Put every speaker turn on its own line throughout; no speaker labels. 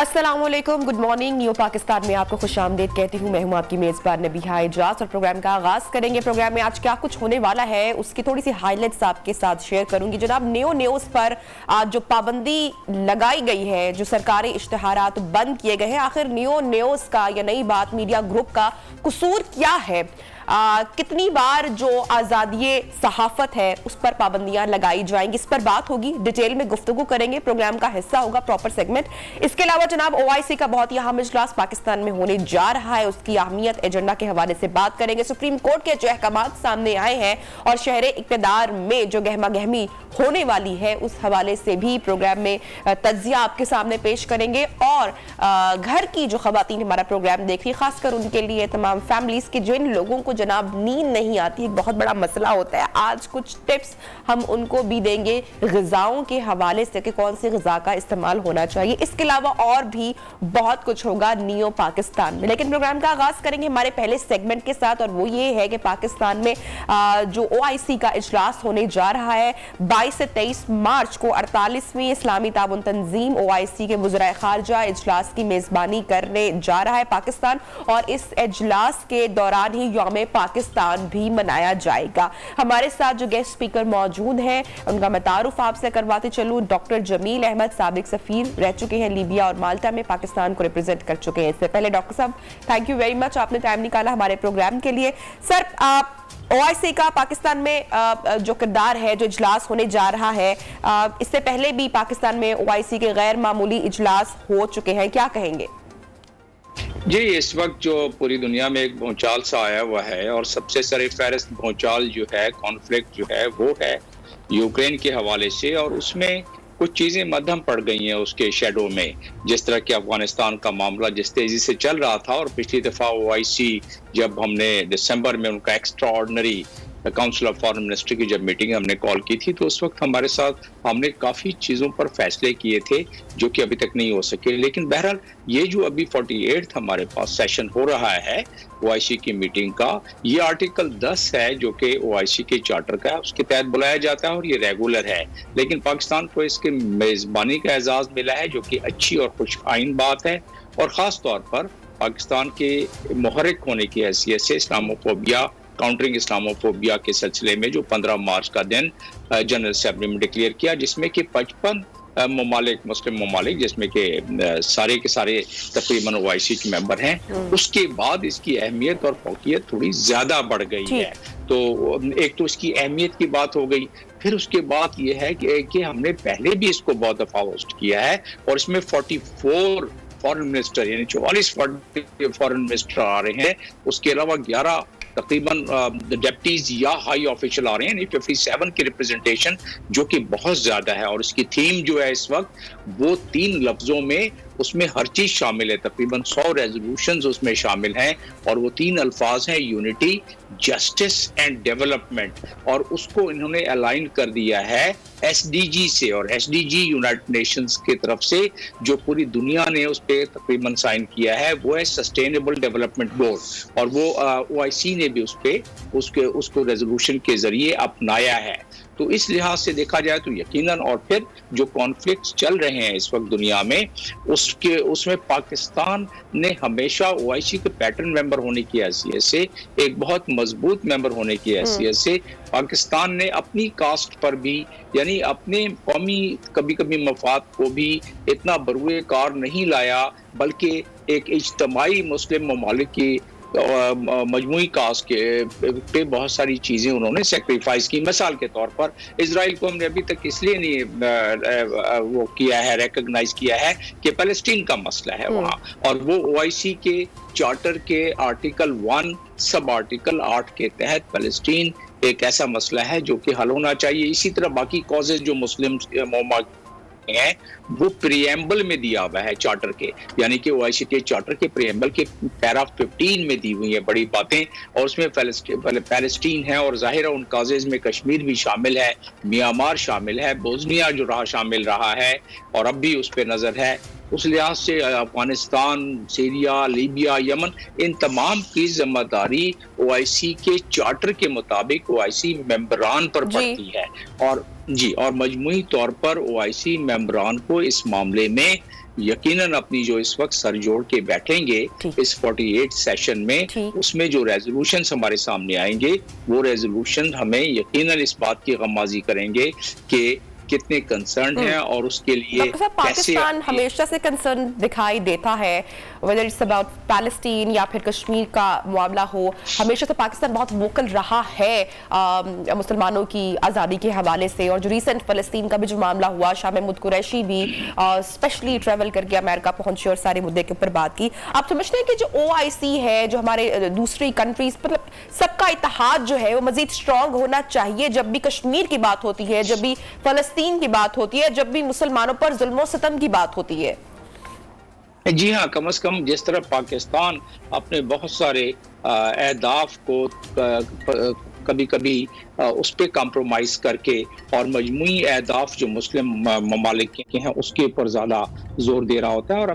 अस्सलाम वालेकुम, good morning. New Pakistan में आपको खुश आमदीद कहती हूँ। मैं हूँ आपकी मेज़बान नबीहा इजाज और प्रोग्राम का आगाज़ करेंगे। प्रोग्राम में आज क्या कुछ होने वाला है उसकी थोड़ी सी हाइलाइट्स आपके साथ शेयर करूंगी। जनाब, न्यूज़ पर आज जो पाबंदी लगाई गई है, जो सरकारी इश्तिहारात बंद किए गए हैं, आखिर न्यूज़ का या नई बात मीडिया ग्रुप का कसूर क्या है? कितनी बार जो आज़ादी सहाफ़त है उस पर पाबंदियां लगाई जाएंगी, इस पर बात होगी, डिटेल में गुफ्तगू करेंगे। प्रोग्राम का हिस्सा होगा प्रॉपर सेगमेंट। इसके अलावा जनाब OIC का बहुत ही अहम इजलास पाकिस्तान में होने जा रहा है, उसकी अहमियत एजेंडा के हवाले से बात करेंगे। सुप्रीम कोर्ट के जो अहकामात सामने आए हैं और शहर इक़्तिदार में जो गहमा गहमी होने वाली है उस हवाले से भी प्रोग्राम में तज्जिया आपके सामने पेश करेंगे। और घर की जो खवातीन हमारा प्रोग्राम देख रही, खासकर उनके लिए, तमाम फैमिलीज के जिन लोगों को जनाब नींद नहीं आती, एक बहुत बड़ा मसला होता है, आज कुछ टिप्स हम उनको भी देंगे ग़िज़ाओं के हवाले से कि कौन सी ग़िज़ा का इस्तेमाल होना चाहिए। इसके अलावा और भी बहुत कुछ होगा नियो पाकिस्तान में। लेकिन प्रोग्राम का आगाज करेंगे हमारे पहले सेगमेंट के साथ, और वो ये है कि पाकिस्तान में जो OIC का इजलास होने जा रहा है 22 से 23 मार्च को 48वीं इस्लामी ताउन तंजीम OIC के वज़ीर ख़ारजा इजलास की मेज़बानी करने जा रहा है पाकिस्तान, और इस इजलास के दौरान ही यौम पाकिस्तान भी मनाया जाएगा। हमारे साथ जो गेस्ट स्पीकर मौजूद हैं उनका मैं तारुफ आपसे करवाते चलूं। डॉक्टर जमील अहमद, साबिक सफीर, रह चुके हैं लीबिया और माल्टा में, पाकिस्तान को रिप्रेजेंट कर चुके हैं। इससे पहले डॉक्टर साहब, थैंक यू वेरी मच, आपने टाइम निकाला हमारे प्रोग्राम के लिए। सर, OIC का पाकिस्तान में जो किरदार है, जो इजलास होने जा रहा है, इससे पहले भी पाकिस्तान में OIC के गैर मामूली इजलास हो चुके हैं, क्या कहेंगे?
जी, इस वक्त जो पूरी दुनिया में एक भूचाल सा आया हुआ है, और सबसे सरफहरिस्त भूचाल जो है, कॉन्फ्लिक्ट जो है, वो है यूक्रेन के हवाले से। और उसमें कुछ चीज़ें मध्यम पड़ गई हैं उसके शेडो में, जिस तरह कि अफगानिस्तान का मामला जिस तेज़ी से चल रहा था। और पिछली दफ़ा OIC जब हमने दिसंबर में उनका extra ordinary council of foreign minister की जब मीटिंग हमने कॉल की थी, तो उस वक्त हमारे साथ हमने काफ़ी चीज़ों पर फैसले किए थे जो कि अभी तक नहीं हो सके। लेकिन बहरहाल ये जो अभी 48 हमारे पास सेशन हो रहा है OIC की मीटिंग का, ये आर्टिकल 10 है जो कि OIC के चार्टर का है, उसके तहत बुलाया जाता है और ये रेगुलर है। लेकिन पाकिस्तान को इसके मेज़बानी का एजाज़ मिला है, जो कि अच्छी और खुशआइन बात है। और ख़ास तौर पर पाकिस्तान के मुहर्रिक होने की हैसियत से इस्लामोफोबिया, काउंटरिंग इस्लामोफोबिया के सिलसिले में जो 15 मार्च का दिन जनरल असेंबली में डिक्लेयर किया, जिसमें कि 55 ममालिक, मुस्लिम ममालिक, जिसमें कि सारे के सारे तकरीबन OIC के मेंबर हैं, उसके बाद इसकी अहमियत और फौकियत थोड़ी ज़्यादा बढ़ गई है। तो एक तो इसकी अहमियत की बात हो गई, फिर उसके बाद ये है कि हमने पहले भी इसको बहुत दफ़ा होस्ट किया है, और इसमें 44 फॉरेन मिनिस्टर, यानी 44 फॉरेन मिनिस्टर आ रहे हैं। उसके अलावा 11 तकरीबन डेप्टीज या हाई ऑफिशियल आ रहे हैं, 57 की रिप्रेजेंटेशन, जो कि बहुत ज़्यादा है। और उसकी थीम जो है इस वक्त वो 3 लफ्ज़ों में, उसमें हर चीज़ शामिल है, तकरीबन 100 रेजोल्यूशंस उसमें शामिल हैं, और वो 3 अल्फाज हैं, यूनिटी, जस्टिस एंड डेवलपमेंट। और उसको इन्होंने अलाइन कर दिया है SDG से, और SDG यूनाइटेड नेशंस की तरफ से जो पूरी दुनिया ने उस पर तकरीबन साइन किया है, वो है सस्टेनेबल डेवलपमेंट बोर्ड। और वो OIC ने भी उसको रेजोल्यूशन के जरिए अपनाया है। तो इस लिहाज से देखा जाए तो यकीनन, और फिर जो कॉन्फ्लिक्ट्स चल रहे हैं इस वक्त दुनिया में, उसमें पाकिस्तान ने हमेशा OIC के पैटर्न मेंबर होने की हैसियत से, एक बहुत मजबूत मेंबर होने की हैसियत से, पाकिस्तान ने अपनी कास्ट पर भी, यानी अपने कौमी कभी कभी मफाद को भी इतना बरूए कार नहीं लाया, बल्कि एक इज्तमाई मुस्लिम ममालिक की मजमूई कास्ट के पे बहुत सारी चीज़ें उन्होंने सेक्रीफाइस की। मिसाल के तौर पर इजराइल को हमने अभी तक इसलिए नहीं वो किया है, रिकॉग्नाइज किया है कि पैलेस्टीन का मसला है वहाँ, और वो OIC के चार्टर के आर्टिकल 1 सब आर्टिकल 8 के तहत पैलेस्टीन एक ऐसा मसला है जो कि हल होना चाहिए। इसी तरह बाकी कॉजेज जो मुस्लिम है वो प्रीएम्बल में दिया हुआ है चार्टर के, यानी कि OIC के चार्टर के प्रीएम्बल के पैरा 15 में दी हुई है बड़ी बातें, और उसमें पैलेस्टीन है, और जाहिर है उन काजेज में कश्मीर भी शामिल है, म्यांमार शामिल है, बोस्निया जो शामिल रहा है और अब भी उस पर नजर है। उस लिहाज से अफगानिस्तान, सीरिया, लीबिया, यमन, इन तमाम की जिम्मेदारी OIC के चार्टर के मुताबिक OIC मेंबरान पर पड़ती है। और मजमूई तौर पर OIC मेंबरान को इस मामले में यकीनन अपनी जो इस वक्त सर जोड़ के बैठेंगे इस 48 सेशन में, उसमें जो रेजोल्यूशंस हमारे सामने आएंगे वो रेजोल्यूशन हमें यकीनन इस बात की गम्माज़ी करेंगे कि कितने कंसर्न हैं और उसके लिए कैसे
पाकिस्तान हमेशा से कंसर्न दिखाई देता है, whether it's about पैलेस्टीन या फिर कश्मीर का मामला हो, हमेशा से पाकिस्तान बहुत वोकल रहा है मुसलमानों की आज़ादी के हवाले से। और जो रीसेंट फ़लस्तीन का भी जो मामला हुआ, शाह महमूद कुरैशी भी स्पेशली ट्रेवल करके अमेरिका पहुंचे और सारे मुद्दे के ऊपर बात की। आप समझते हैं कि जो OIC है, जो हमारे दूसरी कंट्रीज, मतलब सबका इत्तेहाद जो है वो मजीद स्ट्रॉन्ग होना चाहिए जब भी कश्मीर की बात होती है, जब भी फ़लस्तीन की बात होती है, जब भी मुसलमानों पर जुल्म सितम की बात होती है?
जी हाँ, कम से कम जिस तरह पाकिस्तान अपने बहुत सारे अहदाफ को कभी कभी उस पर कॉम्प्रोमाइज़ करके और मजमूई अहदाफ जो मुस्लिम ममालिक के हैं उसके ऊपर ज़्यादा जोर दे रहा होता है। और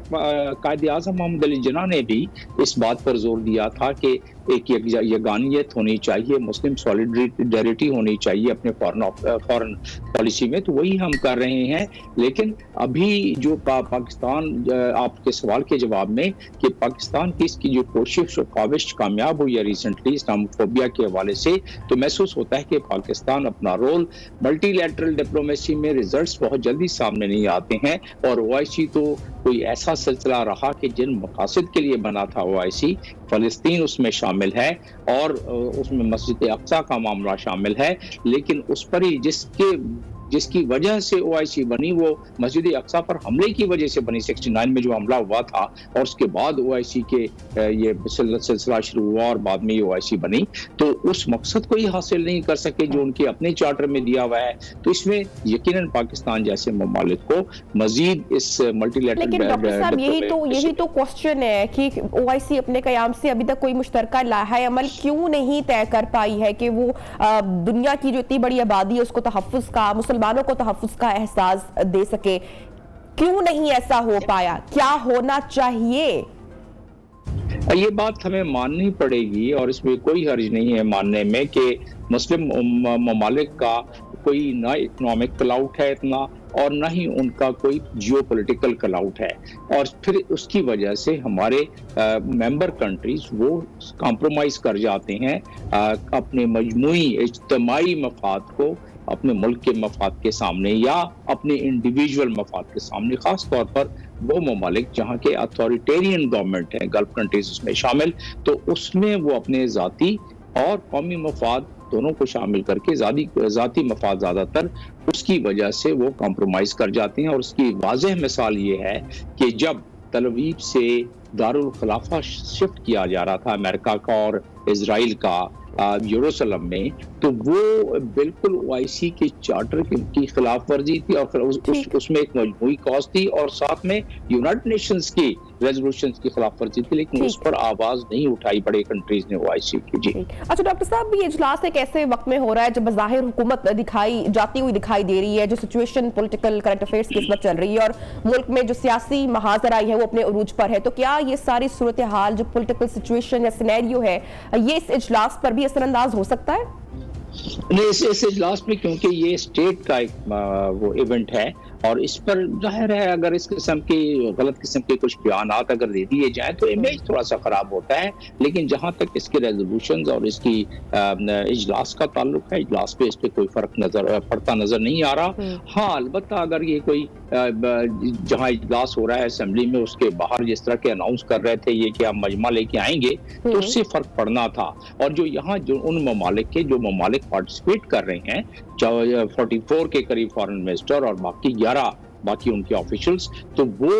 कायद आज़म मोहम्मद अली जिन्ना ने भी इस बात पर जोर दिया था कि एक यगानियत होनी चाहिए, मुस्लिम सॉलिडरिटी होनी चाहिए अपने फॉरेन पॉलिसी में, तो वही हम कर रहे हैं। लेकिन अभी जो पाकिस्तान, आपके सवाल के जवाब में कि पाकिस्तान की इसकी जो कोशिश और काविश कामयाब हुई है रिसेंटली इस्लामोफोबिया के हवाले से, तो महसूस होता है कि पाकिस्तान अपना रोल मल्टीलैटरल डिप्लोमेसी में रिजल्ट्स बहुत जल्दी सामने नहीं आते हैं। और OIC तो कोई ऐसा सिलसिला रहा कि जिन मकासद के लिए बना था OIC, फ़लस्तीन उसमें शामिल है और उसमें मस्जिद अक्सा का मामला शामिल है, लेकिन उस पर ही जिसकी वजह से OIC बनी वो मस्जिद अक्सा पर हमले की वजह से बनी, 69 में जो हमला हुआ था, और उसके बाद OIC के ये सिलसिला शुरू हुआ और बाद में ये OIC बनी। तो उस मकसद को ही हासिल नहीं कर सके जो उनके अपने चार्टर में दिया हुआ है। तो इसमें यकीनन पाकिस्तान जैसे ममालिक को मजीद इस मल्टीलैटरल,
लेकिन डॉक्टर साहब यही तो क्वेश्चन है कि OIC अपने कयाम से अभी तक कोई मुश्तरका लाहा अमल क्यों नहीं तय कर पाई है कि वो दुनिया की जो इतनी बड़ी आबादी है उसको तहफ़्फ़ुज़ का, मुसलमानों को तहफ़्फ़ुज़ का एहसास दे सके। क्यों नहीं ऐसा हो पाया? क्या होना चाहिए?
ये बात हमें माननी पड़ेगी और इसमें कोई हर्ज नहीं है मानने में कि मुस्लिम ममालिक का कोई ना इकोनॉमिक क्लाउट है इतना और ना ही उनका कोई जियोपॉलिटिकल क्लाउट है। और फिर उसकी वजह से हमारे मेंबर कंट्रीज वो कॉम्प्रोमाइज़ कर जाते हैं अपने मजमूई इज्तिमाई मफाद को अपने मुल्क के मफाद के सामने या अपने इंडिविजुअल मफाद के सामने, खास तौर पर वो ममालिक जहाँ के अथॉरिटेरियन गवर्नमेंट हैं, गल्फ कंट्रीज उसमें शामिल, तो उसमें वो अपने ज़ाती और कौमी मफाद दोनों को शामिल करके ज़ाती मफाद ज़्यादातर, उसकी वजह से वो कॉम्प्रोमाइज़ कर जाते हैं। और उसकी वाज़ेह मिसाल ये है कि जब तल अवीव से दारुल खिलाफा शिफ्ट किया जा रहा था अमेरिका का और इजराइल का यरूशलेम में, तो वो बिल्कुल OIC के चार्टर की खिलाफ वर्जी थी और उसमें एक मजमूई कॉज थी और साथ में यूनाइटेड नेशंस की रेजोल्यूशंस की खिलाफ वर्जी थी, लेकिन उस पर आवाज नहीं उठाई बड़े कंट्रीज ने OIC की। जी
अच्छा डॉक्टर साहब, ये इजलास एक ऐसे वक्त में हो रहा है जब बज़ाहिर हुकूमत दिखाई दिखाई दे रही है, जो सिचुएशन पॉलिटिकल करंट अफेयर्स की इस वक्त चल रही है और मुल्क में जो सियासी महाजरा है वो अपने उरूज पर है, तो क्या ये सारी सूरत हाल जो पॉलिटिकल सिचुएशन या सिनेरियो है ये इस इजलास पर भी असरअंदाज हो सकता है?
नहीं, इस इजलास में क्योंकि ये स्टेट का एक वो इवेंट है और इस पर जाहिर है अगर इस किस्म की गलत किस्म के कुछ बयानात अगर दे दिए जाए तो इमेज थोड़ा सा खराब होता है। लेकिन जहां तक इसके रेजोल्यूशंस और इसकी इजलास का ताल्लुक है, इजलास पे इस पे कोई फर्क पड़ता नजर नहीं आ रहा। हाँ, अलबत्ता अगर ये कोई जहां इजलास हो रहा है असेंबली में उसके बाहर जिस तरह के अनाउंस कर रहे थे ये कि आप मजमा लेके आएंगे, तो उससे फर्क पड़ना था। और जो यहाँ जो उन ममालिक के जो ममालिक पार्टिसिपेट कर रहे हैं, 44 के करीब फॉरेन मिनिस्टर और बाकी उनके ऑफिशियल्स, तो वो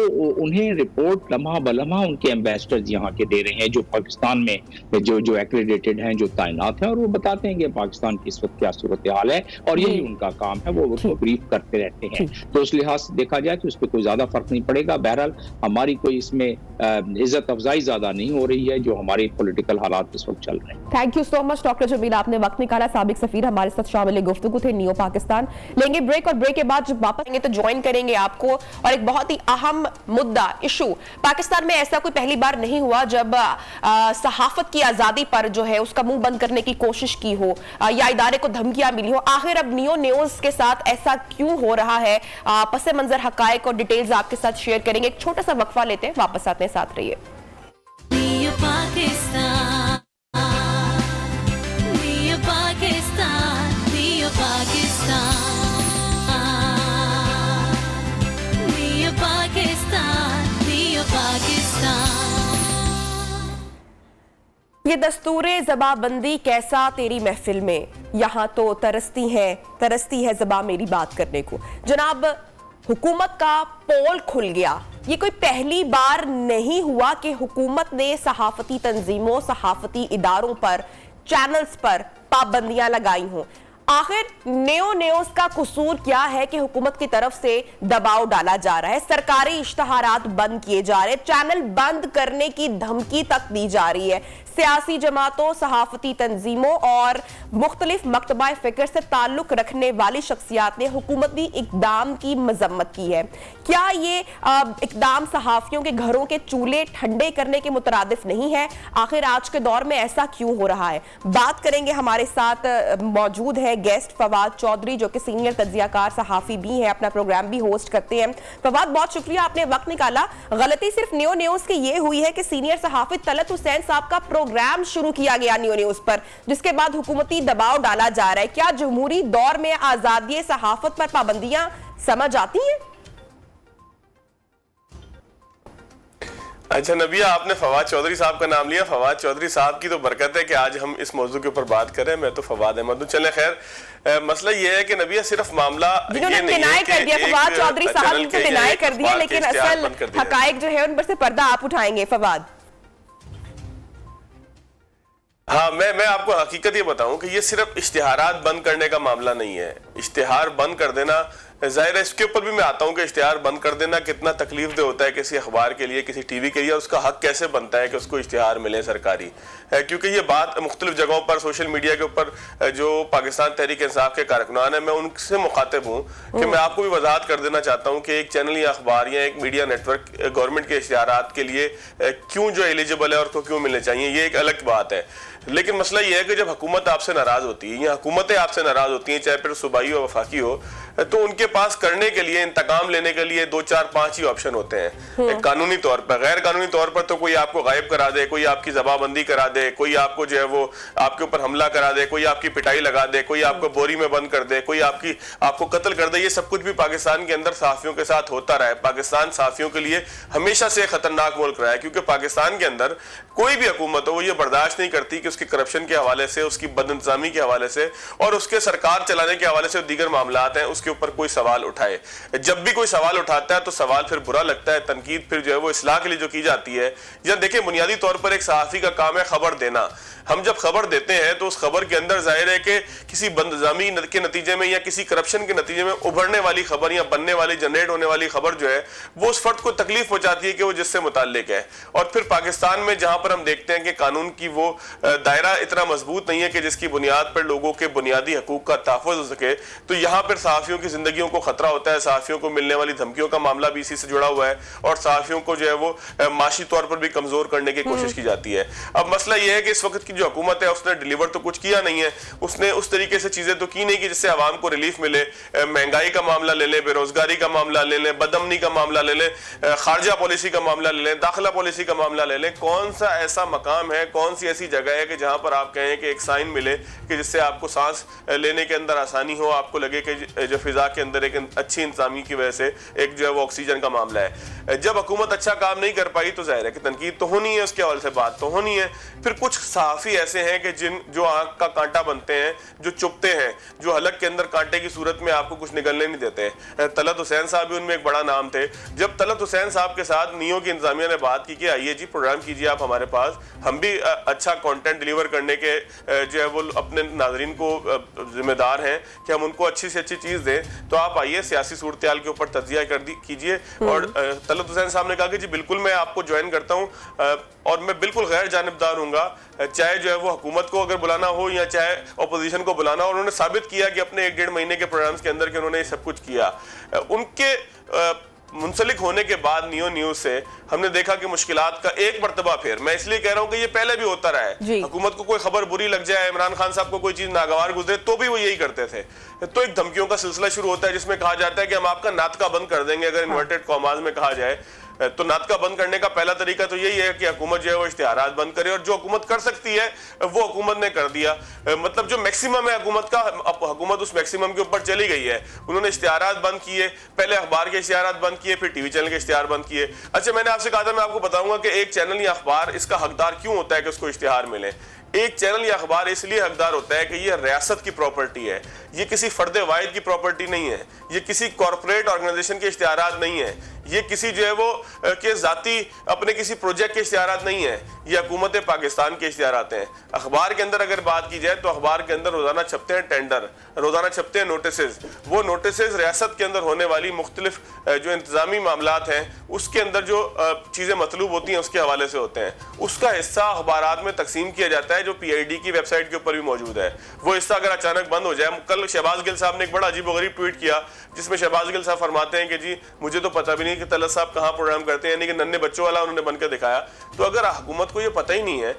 उन्हें रिपोर्ट लम्हा बलम्हा उनके एम्बेसडर्स यहाँ के दे रहे हैं जो पाकिस्तान में जो एक्रेडिटेड हैं, जो तैनात हैं, और वो बताते हैं कि पाकिस्तान की इस वक्त क्या सूरत हाल है और यही उनका काम है, वो उसको ब्रीफ करते रहते हैं। तो उस लिहाज से देखा जाए तो इस पर कोई ज्यादा फर्क नहीं पड़ेगा। बहरहाल हमारी कोई इसमें इज्जत अफजाई ज्यादा नहीं हो रही है जो हमारे पॉलिटिकल हालात इस वक्त चल रहे हैं।
Thank you so much doctor Jameel, आपने वक्त निकाला। साबिक सफीर हमारे साथ शामिल गुफ्तगू थे न्यू पाकिस्तान। लेंगे ब्रेक और ब्रेक के बाद जब वापस आएंगे तो ज्वाइन करेंगे करेंगे आपको। और एक बहुत ही अहम मुद्दा, इशू, पाकिस्तान में ऐसा कोई पहली बार नहीं हुआ जब सहाफत की आजादी पर जो है उसका मुंह बंद करने की कोशिश की हो या इदारे को धमकियां मिली हो। आखिर अब नियो न्यूज के साथ ऐसा क्यों हो रहा है? पस मंजर हकायक और डिटेल्स आपके साथ शेयर करेंगे। एक छोटा सा वक्फा लेते हैं, वापस आते हैं, साथ रहिए। ये दस्तूरे ज़बाबंदी कैसा तेरी महफिल में, यहाँ तो तरसती है ज़बा मेरी बात करने को। जनाब, हुकूमत का पोल खुल गया। ये कोई पहली बार नहीं हुआ कि हुकूमत ने सहाफती तंजीमों, सहाफती इदारों पर, चैनल्स पर पाबंदियां लगाई हों। आखिर नेओ न्यूज का कसूर क्या है कि हुकूमत की तरफ से दबाव डाला जा रहा है, सरकारी इश्तहारात बंद किए जा रहे हैं, चैनल बंद करने की धमकी तक दी जा रही है। सियासी जमातों, सहाफती तंजीमों और मुख्तलिफ मकतबा फिक्र से ताल्लुक रखने वाली शख्सियात ने हुकूमती इकदाम की मजम्मत की है। क्या ये इकदाम सहाफियों के घरों के चूल्हे ठंडे करने के मुतरादिफ नहीं है? आखिर आज के दौर में ऐसा क्यों हो रहा है? बात करेंगे। हमारे साथ मौजूद है गेस्ट फवाद चौधरी, जो कि सीनियर तज्जियाकार सहाफी भी हैं, अपना प्रोग्राम भी होस्ट करते हैं। फवाद, बहुत शुक्रिया, आपने वक्त निकाला। गलती सिर्फ नियो न्यूज की ये हुई है कि सीनियर सहाफी तलत हुसैन साहब का प्रोग्राम शुरू किया गया नियो न्यूज पर, जिसके बाद हुकूमती दबाव डाला जा रहा है। क्या जमहूरी दौर में आजादी सहाफत पर पाबंदियां समझ आती हैं?
अच्छा नबिया, आपने फवाद चौधरी साहब का नाम लिया। फवाद चौधरी साहब की तो बरकत है कि आज हम इस मौजू के ऊपर बात करें। मैं तो फवाद अहमद हूं। चले खैर, मसला ये है कि नबिया सिर्फ मामला ये नहीं है कि
फवाद चौधरी साहब ने डिनाई कर दिया, लेकिन असल हकायक जो है उन पर से पर्दा आप उठाएंगे फवाद।
हाँ, मैं आपको हकीकत ये बताऊं कि ये सिर्फ इश्तिहारात बंद करने का मामला नहीं है। इश्तिहार बंद कर देना, जाहिर है इसके ऊपर भी मैं आता हूं कि इश्तिहार बंद कर देना कितना तकलीफ दे होता है किसी अखबार के लिए, किसी टीवी के लिए, और उसका हक कैसे बनता है कि उसको इश्तिहार मिले सरकारी। क्योंकि ये बात मुख्तलिफ जगहों पर सोशल मीडिया के ऊपर जो पाकिस्तान तहरीक इंसाफ के कारकुनान है, मैं उनसे मुखातिब हूँ कि मैं आपको भी वजाहत कर देना चाहता हूँ कि एक चैनल या अखबार या एक मीडिया नेटवर्क गवर्नमेंट के इश्तिहारात के लिए क्यों जो एलिजिबल है और उसको क्यों मिलने चाहिए, ये एक अलग बात है। लेकिन मसला ये है कि जब हुकूमत आपसे नाराज होती है या हुकूमतें आपसे नाराज होती हैं, चाहे फिर सूबाई हो वफाकी हो, तो उनके पास करने के लिए, इंतकाम लेने के लिए 2 4 5 ही ऑप्शन होते हैं। कानूनी तौर पर, गैर कानूनी तौर पर तो कोई आपको गायब करा दे, कोई आपकी जबाबंदी करा दे, कोई आपको जो है वो आपके ऊपर हमला करा दे, कोई आपकी पिटाई लगा दे, कोई आपको बोरी में बंद कर दे, कोई आपको कत्ल कर दे। ये सब कुछ भी पाकिस्तान के अंदर सहाफियों के साथ होता रहा है। पाकिस्तान सहाफियों के लिए हमेशा से खतरनाक मुल्क रहा है, क्योंकि पाकिस्तान के अंदर कोई भी हुकूमत हो वो ये बर्दाश्त नहीं करती कि उसकी करप्शन के हवाले से, उसकी बदइंतजामी के हवाले से और उसके सरकार चलाने के हवाले से दीगर मामलात हैं, उसके ऊपर कोई सवाल उठाए। जब भी कोई सवाल उठाता है तो सवाल फिर बुरा लगता है, तनकीद फिर जो है वो इस्लाह के लिए जो की जाती है। या देखिए, बुनियादी तौर पर एक सहाफी का काम है खबर देना। हम जब खबर देते हैं तो उस खबर के अंदर जाहिर है कि किसी बदइंतजामी के नतीजे में या किसी करप्शन के नतीजे में उभरने वाली खबर या बनने वाली, जनरेट होने वाली खबर जो है वो उस फर्द को तकलीफ पहुंचाती है कि वो जिससे मुताल्लिक है। और फिर पाकिस्तान में जहां पर हम देखते हैं कि कानून की वो दायरा इतना मजबूत नहीं है कि जिसकी बुनियाद पर लोगों के बुनियादी हकूक का तहफ़्फ़ुज़ हो सके, तो यहाँ पर सहाफियों की जिंदगियों को खतरा होता है। सहाफियों को मिलने वाली धमकियों का मामला भी इसी से जुड़ा हुआ है और सहाफियों को जो है वो माशी तौर पर भी कमजोर करने की कोशिश की जाती है। अब मसला ये है कि इस वक्त की जो हुकूमत है उसने डिलीवर तो कुछ किया नहीं है, उसने उस तरीके से चीजें तो की नहीं कि जिससे आवाम को रिलीफ मिले। महंगाई का मामला ले लें, बेरोजगारी का मामला ले लें, बदअमनी का मामला ले लें, खारजा पॉलिसी का मामला ले लें, दाखिला पॉलिसी का मामला ले लें। कौन सा ऐसा मकाम है, कौन सी ऐसी जगह है कि जहां पर आप कहें कि एक साइन मिले कि जिससे आपको सांस लेने के अंदर आसानी हो, आपको लगे कि जो फिजा के अंदर एक अच्छी इंतजामी की वजह से एक जो है वो ऑक्सीजन का मामला है। जब हुकूमत अच्छा काम नहीं कर पाई तो जाहिर है कि तनकीद तो होनी है, उसके हवाले से बात तो होनी है। फिर कुछ सहाफी ऐसे हैं कि जो आंख का कांटा बनते हैं, जो चुपते हैं, जो हलक के अंदर कांटे की सूरत में आपको कुछ निगलने नहीं देते। तलत हुसैन साहब भी उनमें एक बड़ा नाम थे। जब तलत हुसैन साहब के साथ नियो की इंतजामिया ने बात की कि आइए जी प्रोग्राम कीजिए आप हमारे पास, हम भी अच्छा कंटेंट डिलीवर करने के जो है वो अपने नाजरीन को जिम्मेदार हैं कि हम उनको अच्छी से अच्छी चीज दें, तो आप आइए सियासी सूरत-ए-हाल के ऊपर तज्जिया कीजिए। और तलत हुसैन साहब ने कहा कि जी बिल्कुल मैं आपको ज्वाइन करता हूँ और मैं बिल्कुल गैर जानिबदार हूँगा, चाहे जो है वो हुकूमत को अगर बुलाना हो या चाहे अपोजिशन को बुलाना हो। उन्होंने साबित किया कि अपने 1 डेढ़ महीने के प्रोग्राम्स के अंदर कि उन्होंने ये सब कुछ किया। उनके منسلک ہونے کے بعد نیو نیوز سے ہم نے دیکھا کہ مشکلات کا ایک مرتبہ پھر، میں اس لیے کہہ رہا ہوں کہ یہ پہلے بھی ہوتا رہا ہے، حکومت کو کوئی خبر بری لگ جائے، عمران خان صاحب کو کوئی چیز ناگوار گزرے تو بھی وہ یہی کرتے تھے، تو ایک دھمکیوں کا سلسلہ شروع ہوتا ہے جس میں کہا جاتا ہے کہ ہم آپ کا ناطقہ بند کر دیں گے، اگر انورٹڈ کاماز میں کہا جائے تو ناطقہ بند کرنے کا پہلا طریقہ تو یہی ہے کہ حکومت جو ہے وہ اشتہارات بند کرے، اور جو حکومت کر سکتی ہے وہ حکومت نے کر دیا، مطلب جو میکسیمم ہے حکومت کا، حکومت اس میکسیمم کے اوپر چلی گئی ہے، انہوں نے اشتہارات بند کیے، پہلے اخبار کے اشتہارات بند کیے، پھر ٹی وی چینل کے اشتہار بند کیے۔ اچھا میں نے آپ سے کہا تھا میں آپ کو بتاؤں گا کہ ایک چینل یا اخبار اس کا حقدار کیوں ہوتا ہے کہ اس کو اشتہار ملے۔ ایک چینل یا اخبار اس لیے حقدار ہوتا ہے کہ یہ ریاست کی پراپرٹی ہے، یہ کسی فرد واحد کی پراپرٹی نہیں ہے، یہ کسی کارپوریٹ آرگنائزیشن کے اشتہارات نہیں ہیں، یہ کسی جو ہے وہ کہ ذاتی اپنے کسی پروجیکٹ کے اشتہارات نہیں ہیں، یہ حکومت پاکستان کے اشتہارات ہیں۔ اخبار کے اندر اگر بات کی جائے تو اخبار کے اندر روزانہ چھپتے ہیں ٹینڈر، روزانہ چھپتے ہیں نوٹسز، وہ نوٹسز ریاست کے اندر ہونے والی مختلف جو انتظامی معاملات ہیں اس کے اندر جو چیزیں مطلوب ہوتی ہیں اس کے حوالے سے ہوتے ہیں، اس کا حصہ اخبارات میں تقسیم کیا جاتا ہے جو پی آئی ڈی کی ویب سائٹ کے اوپر بھی موجود ہے۔ وہ حصہ اگر اچانک بند ہو جائے، کل شہباز گل صاحب نے ایک بڑا عجیب و غریب ٹویٹ کیا جس میں شہباز گل صاحب فرماتے ہیں کہ جی مجھے تو پتہ بھی نہیں کہ طلعت صاحب کہاں پروگرام کرتے ہیں، یعنی کہ ننھے بچوں والا انہوں نے بن کے دکھایا۔ تو اگر حکومت کو یہ پتہ ہی نہیں ہے،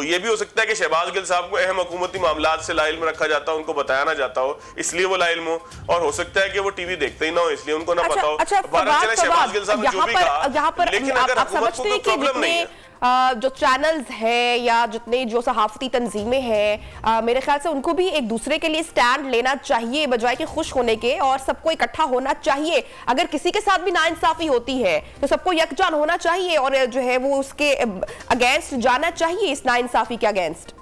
یہ بھی ہو سکتا ہے کہ شہباز گل صاحب کو اہم حکومتی معاملات سے لا علم رکھا جاتا ہو، ان کو بتایا نہ جاتا ہو اس لیے وہ لا علم ہو، اور ہو سکتا ہے کہ وہ ٹی وی دیکھتے ہی نہ ہو اس لیے ان کو نہ پتا ہو۔ شہباز گل صاحب نے جو بھی کہا، لیکن اگر حکومت کو کوئی پرابلم نہیں ہے،
جو چینلز ہیں یا جتنے جو صحافتی تنظیمیں ہیں، میرے خیال سے ان کو بھی ایک دوسرے کے لیے سٹینڈ لینا چاہیے بجائے کہ خوش ہونے کے، اور سب کو اکٹھا ہونا چاہیے۔ اگر کسی کے ساتھ بھی ناانصافی ہوتی ہے تو سب کو یکجان ہونا چاہیے اور جو ہے وہ اس کے اگینسٹ جانا چاہیے، اس ناانصافی کے اگینسٹ۔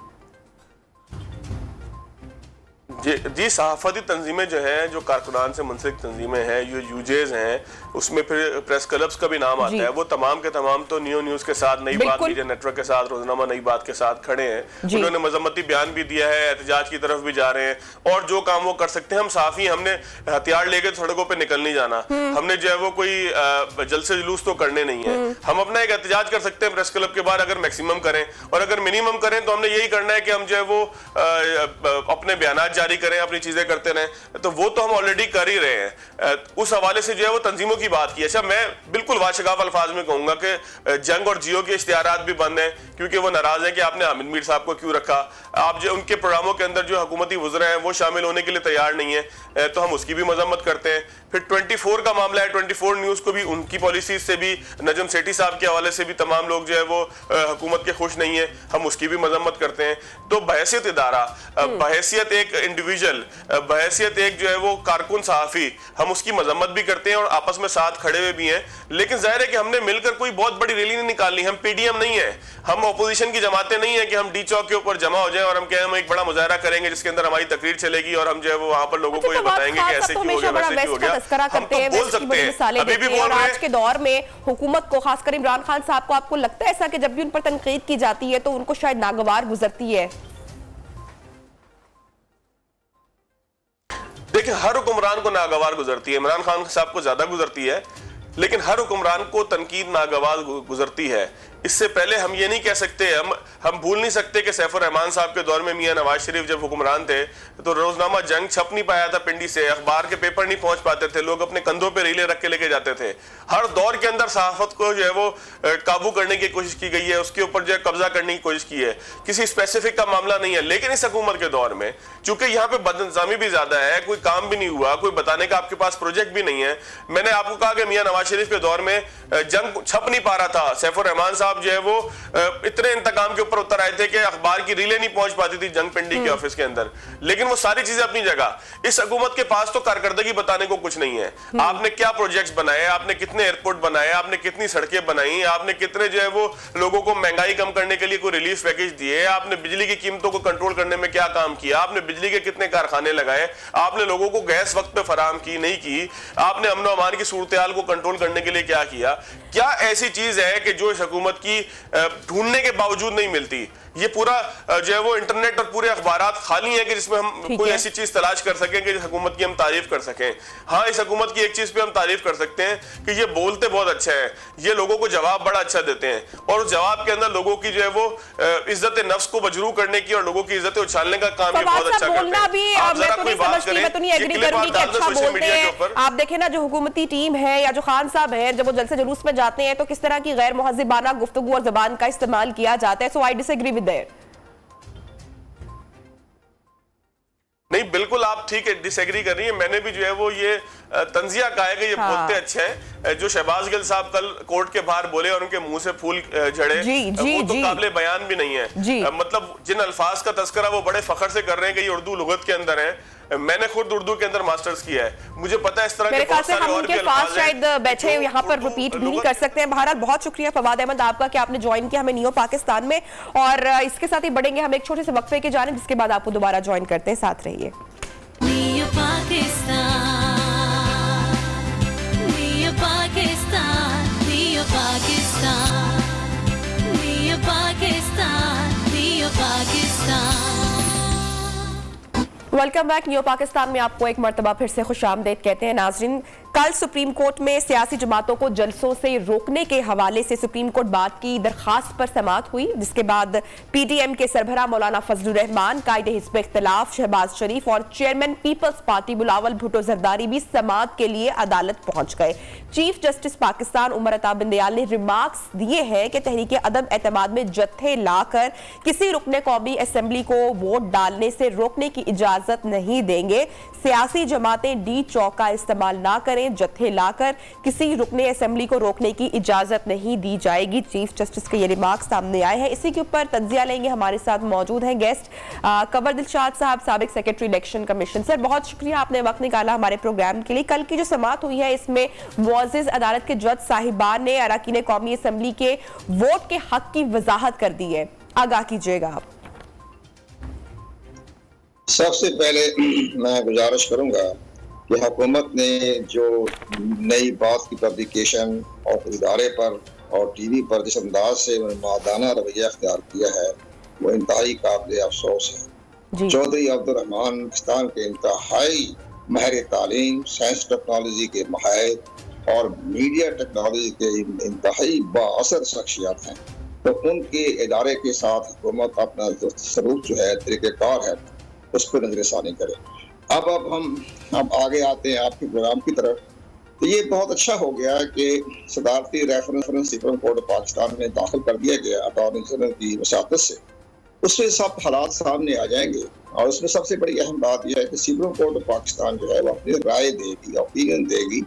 جی صحافتی تنظیمیں جو ہیں، جو کارکنان سے منسلک تنظیمیں ہیں، یوجیز ہیں، اس میں پھر پریس کلبز کا بھی نام آتا ہے، وہ تمام کے تمام تو نیو نیوز کے ساتھ، نئی بات میڈیا نیٹ ورک کے ساتھ، روزنامہ نئی بات کے ساتھ کھڑے ہیں، انہوں نے مذمتی بیان بھی دیا ہے، احتجاج کی طرف بھی جا رہے ہیں، اور جو کام وہ کر سکتے ہیں۔ ہم صحافی، ہم نے ہتھیار لے کے سڑکوں پہ نکل نہیں جانا، ہم نے جو ہے وہ کوئی جلسے جلوس تو کرنے نہیں ہے، ہم اپنا ایک احتجاج کر سکتے ہیں پریس کلب کے بعد اگر میکسیمم کریں، اور اگر منیمم کریں تو ہم نے یہی کرنا ہے کہ ہم جو ہے وہ اپنے بیانات جاری کریں، اپنی چیزیں کرتے رہیں، تو وہ تو ہم آلریڈی کر ہی رہے ہیں۔ اس حوالے سے جو ہے وہ تنظیموں کی بات کی۔ اچھا میں بالکل واشگاف الفاظ میں کہوں گا کہ جنگ اور جیو کے اشتہارات بھی بند ہیں، کیونکہ وہ ناراض ہیں کہ آپ نے حامد میر صاحب کو کیوں رکھا، آپ جو ان کے پروگراموں کے اندر جو حکومتی وزراء ہیں وہ شامل ہونے کے لیے تیار نہیں ہیں، تو ہم اس کی بھی مذمت کرتے ہیں۔ پھر 24 کا معاملہ ہے، 24 نیوز کو بھی ان کی پالیسیز سے بھی، نجم سیٹھی صاحب کے حوالے سے بھی تمام لوگ جو ہے وہ حکومت کے خوش نہیں ہیں، ہم اس کی بھی مذمت کرتے ہیں۔ تو بحیثیت ادارہ، بحیثیت ایک انڈیویجول، بحیثیت ایک جو ہے وہ کارکن صحافی، ہم اس کی مذمت بھی کرتے ہیں اور آپس میں ساتھ کھڑے ہوئے بھی ہیں، لیکن ظاہر ہے کہ ہم نے مل کر کوئی بہت بڑی ریلی نہیں نکالنی، ہم پی ڈی ایم نہیں ہیں، ہم اپوزیشن کی جماعتیں نہیں ہیں کہ ہم ڈی چوک کے اوپر جمع ہو جائیں اور ہم کہیں ہم ایک بڑا مظاہرہ کریں گے جس کے اندر ہماری تقریر چلے گی اور ہم جو ہے وہ وہاں پر لوگوں کو یہ بتائیں گے کہ ایسے کیوں ہو گیا، ویسے کیوں ہو گیا۔ ہم تو بول سکتے ہیں، ابھی بھی بول رہے ہیں۔
آج کے دور میں حکومت کو، خاص کر عمران خان صاحب کو، آپ کو لگتا ہے ایسا کہ جب بھی ان پر تنقید کی جاتی ہے تو ان کو شاید ناگوار گزرتی ہے؟
دیکھیں ہر حکمران کو ناگوار گزرتی ہے، عمران خان صاحب کو زیادہ گزرتی ہے، لیکن ہر حکمران کو تنقید ناگوار گزرتی ہے۔ اس سے پہلے ہم یہ نہیں کہہ سکتے، ہم بھول نہیں سکتے کہ سیف الرحمان صاحب کے دور میں میاں نواز شریف جب حکمران تھے تو روزنامہ جنگ چھپ نہیں پایا تھا پنڈی سے، اخبار کے پیپر نہیں پہنچ پاتے تھے، لوگ اپنے کندھوں پہ ریلے رکھ کے لے کے جاتے تھے۔ ہر دور کے اندر صحافت کو جو ہے وہ قابو کرنے کی کوشش کی گئی ہے، اس کے اوپر جو ہے قبضہ کرنے کی کوشش کی ہے، کسی اسپیسیفک کا معاملہ نہیں ہے۔ لیکن اس حکومت کے دور میں چونکہ یہاں پہ بدنظامی بھی زیادہ ہے، کوئی کام بھی نہیں ہوا، کوئی بتانے کا آپ کے پاس پروجیکٹ بھی نہیں ہے۔ میں نے آپ کو کہا کہ میاں نواز شریف کے دور میں جنگ چھپ نہیں پا رہا تھا، سیف الرحمان صاحب جو ہے وہ اتنے انتقام کے اوپر اتر آئے تھے کہ اخبار کی ریلیں نہیں پہنچ پاتی تھی جنگ پنڈی کے آفس کے اندر، لیکن وہ ساری چیزیں اپنی جگہ۔ اس حکومت کے پاس تو کارکردگی بتانے کو کچھ نہیں ہے۔ آپ نے کیا پروجیکٹس بنائے، آپ نے کتنے ایئرپورٹ بنائے، آپ نے کتنی سڑکیں بنائی، آپ نے کتنے جو ہے وہ لوگوں کو مہنگائی کم کرنے کے لیے کوئی ریلیف پیکج دیے، آپ نے بجلی کی قیمتوں کو کنٹرول کرنے میں کیا کام کیا، آپ نے بجلی کے کتنے کارخانے لگائے، آپ نے لوگوں کو گیس وقت پہ فراہم کی نہیں کی، آپ نے امن و امان کی صورتحال کو کنٹرول کرنے کے لیے کیا کیا۔ کیا ایسی چیز ہے کہ جو اس حکومت کی ڈھونڈنے کے باوجود نہیں ملتی؟ یہ پورا جو ہے وہ انٹرنیٹ اور پورے اخبارات خالی ہیں کہ جس میں ہم کوئی ایسی چیز تلاش کر سکیں کہ حکومت کی ہم تعریف کر سکیں. ہاں اس حکومت کی ایک چیز پہ ہم تعریف کر سکتے ہیں کہ یہ بولتے بہت اچھا ہے, یہ لوگوں کو جواب بڑا اچھا دیتے ہیں, اور اس جواب کے اندر لوگوں کی جو ہے وہ عزت نفس کو مجروح کرنے کی اور لوگوں کی عزت اچھالنے کا کام یہ بہت اچھا کرتے ہیں. آپ ذرا کوئی بات کریں, یہ کلپ آپ ڈال دیں سوشل میڈیا کے اوپر.
آپ دیکھیں نا جو حکومتی ٹیم ہے یا جو خان صاحب ہیں جب وہ جلسے جلوس میں جاتے ہیں تو کس طرح کی غیر مہذبانہ گفتگو اور زبان کا استعمال کیا جاتا ہے. سو آئی ڈس ایگری ود دیٹ.
نہیں بالکل آپ ٹھیک ہے ڈس ایگری کر رہی ہیں. میں نے بھی جو ہے وہ یہ تنزیہ کہا ہے کہ یہ بولتے اچھا ہے. جو شہباز گل صاحب کل کورٹ کے باہر بولے اور ان کے منہ سے پھول جھڑے وہ تو قابل بیان بھی نہیں ہے. مطلب جن الفاظ کا تذکرہ وہ بڑے فخر سے کر رہے ہیں کہ یہ اردو لغت کے اندر ہیں. میں نے خود اردو کے اندر ماسٹرز کیا ہے, مجھے پتا ہے اس طرح کے بہت سارے اور بھی الفاظ ہیں.
شاید بیٹھے یہاں پر ریپیٹ بھی نہیں کر سکتے ہیں. بہرحال بہت شکریہ فواد احمد آپ کا کہ آپ نے جوائن کیا ہمیں نیو پاکستان میں, اور اس کے ساتھ ہی بڑھیں گے ہم ایک چھوٹے سے وقفے کی جانب, جس کے بعد آپ کو دوبارہ جوائن کرتے ہیں. ساتھ رہیے. Welcome back. نیو پاکستان میں آپ کو ایک مرتبہ پھر سے خوش آمدید کہتے ہیں. ناظرین, کل سپریم کورٹ میں سیاسی جماعتوں کو جلسوں سے روکنے کے حوالے سے سپریم کورٹ بات کی درخواست پر سماعت ہوئی, جس کے بعد پی ٹی ایم کے سربراہ مولانا فضل الرحمان, قائد حزب اختلاف شہباز شریف اور chairman Peoples Party Bilawal Bhutto Zardari بھی سماعت کے لیے عدالت پہنچ گئے. چیف جسٹس پاکستان عمر عطا بندیال نے ریمارکس دیے ہیں کہ تحریک عدم اعتماد میں جتھے لا کر کسی رکن قومی اسمبلی کو ووٹ ڈالنے سے روکنے کی اجازت نہیں دیں گے. سیاسی جماعتیں ڈی چوک کا استعمال نہ کریں, جتھے لا کر کسی رکن اسمبلی کو روکنے کی اجازت نہیں دی جائے گی. چیف جسٹس کے یہ ریمارکس سامنے آئے ہیں. اسی کے اوپر تجزیہ لیں گے. ہمارے ساتھ موجود ہیں گیسٹ کنور دلشاد صاحب, سابق سیکرٹری الیکشن کمیشن. سر بہت شکریہ آپ نے وقت نکالا ہمارے پروگرام کے لیے. کل کی جو سماعت ہوئی ہے اس میں معزز عدالت کے جج صاحبان نے اراکین قومی اسمبلی کے ووٹ کے حق کی وضاحت کر دی ہے. آگاہ کیجیے گا آپ.
سب سے پہلے میں گزارش کروں گا کہ حکومت نے جو نئی بات کی پبلیکیشن اور ادارے پر اور ٹی وی پر جس انداز سے معدانہ رویہ اختیار کیا ہے وہ انتہائی قابل افسوس ہے. چودھری عبد الرحمان پاکستان کے انتہائی ماہر تعلیم, سائنس ٹیکنالوجی کے ماہر اور میڈیا ٹیکنالوجی کے انتہائی بااثر شخصیات ہیں, تو ان کے ادارے کے ساتھ حکومت اپنا جو سلوک جو ہے طریقہ کار ہے اس پہ نظر ثانی کرے. اب ہم آگے آتے ہیں آپ کے پروگرام کی طرف. تو یہ بہت اچھا ہو گیا کہ صدارتی ریفرنس سپریم کورٹ پاکستان میں داخل کر دیا گیا اٹارنی جنرل کی وساطت سے. اس میں سب حالات سامنے آ جائیں گے, اور اس میں سب سے بڑی اہم بات یہ ہے کہ سپریم کورٹ پاکستان جو ہے وہ اپنی رائے دے گی, اوپینین دے گی,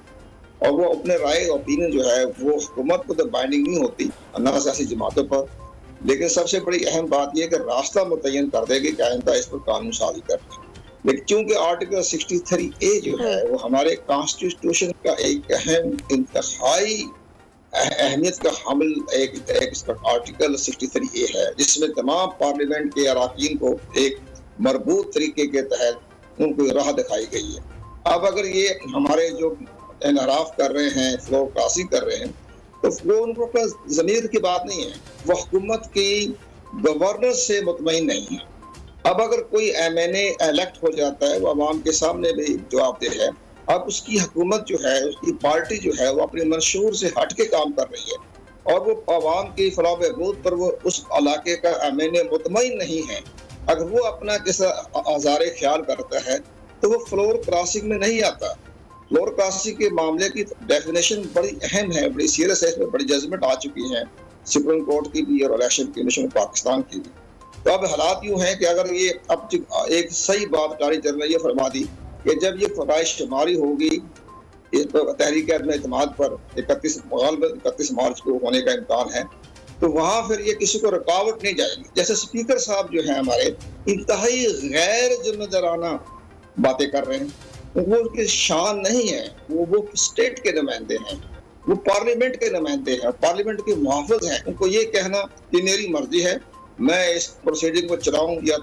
اور وہ اپنے رائے اوپینین جو ہے وہ حکومت کو تو بائنڈنگ نہیں ہوتی نہ سیاسی جماعتوں پر, لیکن سب سے بڑی اہم بات یہ ہے کہ راستہ متعین کر دے گی کہ آئندہ اس پر قانون سازی کریں. لیکن چونکہ آرٹیکل 63A جو ہے وہ ہمارے کانسٹیٹیوشن کا ایک اہم انتہائی اہمیت کا حامل ایک آرٹیکل 63A ہے, جس میں تمام پارلیمنٹ کے اراکین کو ایک مربوط طریقے کے تحت ان کو راہ دکھائی گئی ہے. اب اگر یہ ہمارے جو انحراف کر رہے ہیں, فلور کراسنگ کر رہے ہیں, تو وہ ان کو ضمیر کی بات نہیں ہے, وہ حکومت کی گورننس سے مطمئن نہیں ہے. اب اگر کوئی ایم این اے الیکٹ ہو جاتا ہے وہ عوام کے سامنے بھی جواب دہ ہے. اب اس کی حکومت جو ہے, اس کی پارٹی جو ہے وہ اپنے منشور سے ہٹ کے کام کر رہی ہے, اور وہ عوام کی فلاح و بہبود پر وہ اس علاقے کا ایم این اے مطمئن نہیں ہے. اگر وہ اپنا کس آزار خیال کرتا ہے تو وہ فلور کراسنگ میں نہیں آتا. فلور کراسنگ کے معاملے کی ڈیفینیشن بڑی اہم ہے, بڑی سیریس ہے, اس میں بڑی ججمنٹ آ چکی ہیں سپریم کورٹ کی بھی اور الیکشن کمیشن پاکستان کی بھی. تو اب حالات یوں ہیں کہ اگر یہ اب ایک صحیح بات اٹارنی جنرل یہ فرما دی کہ جب یہ رائے شماری ہوگی تحریک عدم اعتماد پر 31 مارچ کو ہونے کا امکان ہے, تو وہاں پھر یہ کسی کو رکاوٹ نہیں جائے گی. جیسے اسپیکر صاحب جو ہیں ہمارے انتہائی غیر ذمہ دارانہ باتیں کر رہے ہیں, وہ ان کی شان نہیں ہے, وہ اسٹیٹ کے نمائندے ہیں, وہ پارلیمنٹ کے نمائندے ہیں, پارلیمنٹ کے محافظ ہیں. ان کو یہ کہنا کہ میری مرضی ہے میں اس پروسیڈنگ کو چلاؤں یا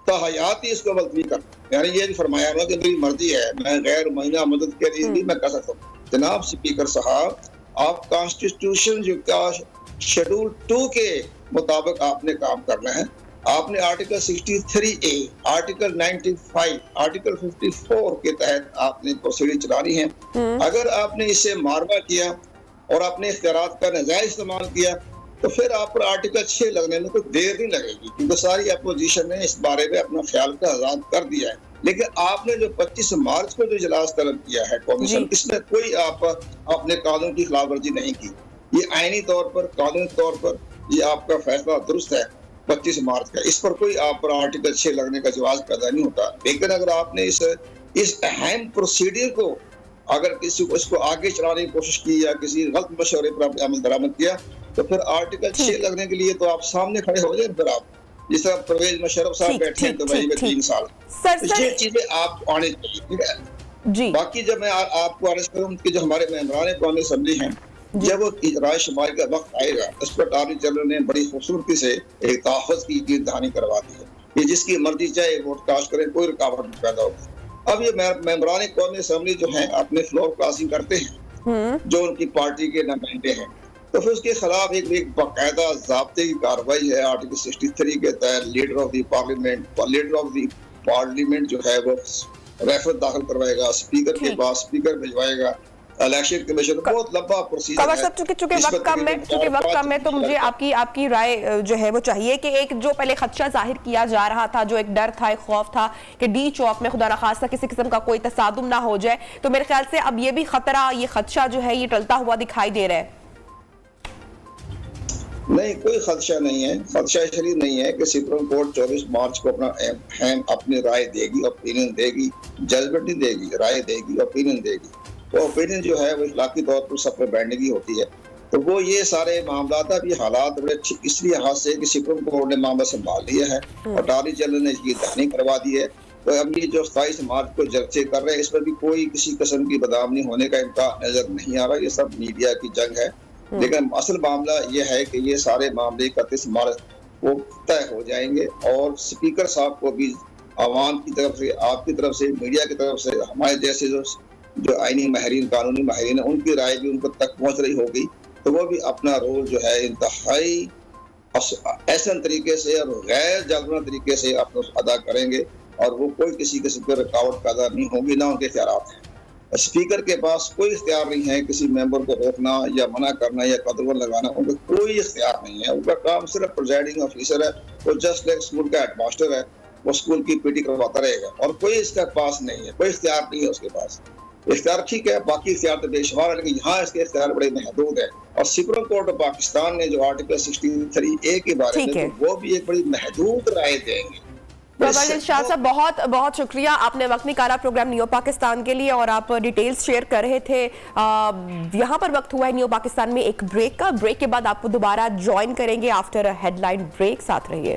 تاحیات ہی اس کو ملتوی کروں, یعنی یہ بھی فرمایا انہوں نے کہ میری مرضی ہے, میں غیر معینہ مدد کے لیے بھی میں کر سکتا ہوں. جناب اسپیکر صاحب, आप कॉन्स्टिट्यूशन जो का शेड्यूल 2 के मुताबिक आपने काम करना है। आपने आर्टिकल 63A, आर्टिकल 95, आर्टिकल 54 के तहत आपने प्रोसीडिंग चलानी है। अगर आपने इससे मारवा किया और अपने इख्तियारात का नाजायज इस्तेमाल किया तो फिर आप पर आर्टिकल 6 लगने में कोई देर नहीं लगेगी, क्योंकि सारी अपोजिशन ने इस बारे में अपना ख्याल का आजाद कर दिया है। लेकिन आपने जो 25 मार्च को जो इजलास तलब किया है कमीशन, इसमें कोई आप अपने कानून की खिलाफ वर्जी नहीं की। ये आईनी तौर पर, कानूनी तौर पर ये आपका फैसला दुरुस्त है 25 मार्च का, इस पर कोई आप पर आर्टिकल 6 लगने का जवाब पैदा नहीं होता। लेकिन अगर आपने इस अहम प्रोसीडियर को अगर किसी को इसको आगे चलाने की कोशिश की या किसी गलत मशवरे पर आपने अमल दरामद किया तो फिर आर्टिकल 6 लगने के लिए तो आप सामने खड़े हो जाए। फिर आप जिस तरह परवेज मुशर्रफ साहब बैठे हैं दुबई में 3 साल, ये चीजें आप आने चाहिए, ठीक है जी। बाकी जब मैं आपको अर्ज करूं कि जो हमारे मेंबरान कौमी असेंबली हैं, जब वो राय शुमारी का वक्त आएगा उस पर अटॉर्नी जनरल ने बड़ी खूबसूरती से एक तहफ़्फ़ुज़ की दहानी करवा दी है। ये जिसकी मर्जी चाहे वोट कास्ट करें, कोई रुकावट नहीं पैदा होगी। अब ये मेंबरान कौमी असेंबली जो है अपने फ्लोर क्रॉसिंग करते हैं जो उनकी पार्टी के नुमाइंदे हैं, तो फिर उसके खिलाफ एक बाकायदा ज़ाब्ते की कार्रवाई है। आर्टिकल 63 के तहत लीडर ऑफ द पार्लियामेंट जो है वो रेफर दाखिल करवाएगा, स्पीकर के पास स्पीकर भिजवाएगा, इलेक्शन कमीशन, बहुत लंबा प्रोसीजर है।
चूंकि वक्त कम है तो मुझे आपकी राय जो है वो चाहिए कि एक जो पहले खदशा जाहिर किया जा रहा था, जो एक डर था, एक खौफ था कि डी चौक में खुदा न खास्ता किसी किस्म का कोई तसादुम ना हो जाए, तो मेरे ख्याल से अब ये भी खतरा, ये खदशा जो है ये टलता हुआ दिखाई दे रहा है।
नहीं, कोई खदशा नहीं है। खदशा इसलिए नहीं है कि सुप्रीम कोर्ट 24 मार्च को अपनी राय देगी, ओपिनियन देगी, जजमेंट नहीं देगी, राय देगी, ओपिनियन देगी। तो ओपिनियन जो है वो इखलाकी तौर पर सब पर बाइंडिंग होती है। तो वो ये सारे मामला अभी हालात बड़े इसलिए हाथ से कि सुप्रीम कोर्ट ने मामला संभाल लिया है, अटॉर्नी जनरल ने इसकी दहानी करवा दी है। तो अब ये जो 27 मार्च को जलसे कर रहे हैं, इस पर भी कोई किसी किस्म की बदनामी होने का इम्कान नजर नहीं आ रहा। ये सब मीडिया की जंग है। लेकिन असल मामला ये है कि ये सारे मामले 31 मार्च को तय हो जाएंगे और स्पीकर साहब को भी आवाम की तरफ से, आपकी तरफ से, मीडिया की तरफ से, हमारे जैसे जो आईनी माहिरीन, कानूनी माहिरीन है, उनकी राय भी उनको तक पहुंच रही होगी। तो वो भी अपना रोल जो है इंतहाई ऐसा तरीके से और गैर जालमाना तरीके से अपना अदा करेंगे और वो कोई किसी किस्म की रुकावट पैदा नहीं होगी, ना उनके इख्तियारात हैं। स्पीकर के पास कोई इख्तियार नहीं है किसी मेंबर को रोकना या मना करना या कदम लगाना, उनका कोई इख्तियार नहीं है। उनका काम सिर्फ प्रिजाइडिंग ऑफिसर है, वो जस्ट लाइक स्कूल का हेडमास्टर है, वो स्कूल की पीटी करवाता रहेगा और कोई इसका पास नहीं है, कोई इख्तियार नहीं है उसके पास। इख्तियार ठीक है, बाकी इख्तियार तो बेशुमार है, लेकिन यहाँ इसके इख्तियार बड़े महदूद है। और सुप्रीम कोर्ट ऑफ पाकिस्तान ने जो आर्टिकल 63A के बारे में, तो वो भी एक बड़ी महदूद राय देंगे।
शाह साहब, बहुत बहुत शुक्रिया, आपने वक्त निकाला प्रोग्राम नियो पाकिस्तान के लिए और आप डिटेल्स शेयर कर रहे थे। यहाँ पर वक्त हुआ है नियो पाकिस्तान में एक ब्रेक का। ब्रेक के बाद आपको दोबारा ज्वाइन करेंगे आफ्टर अ हेडलाइन ब्रेक। साथ रहिए।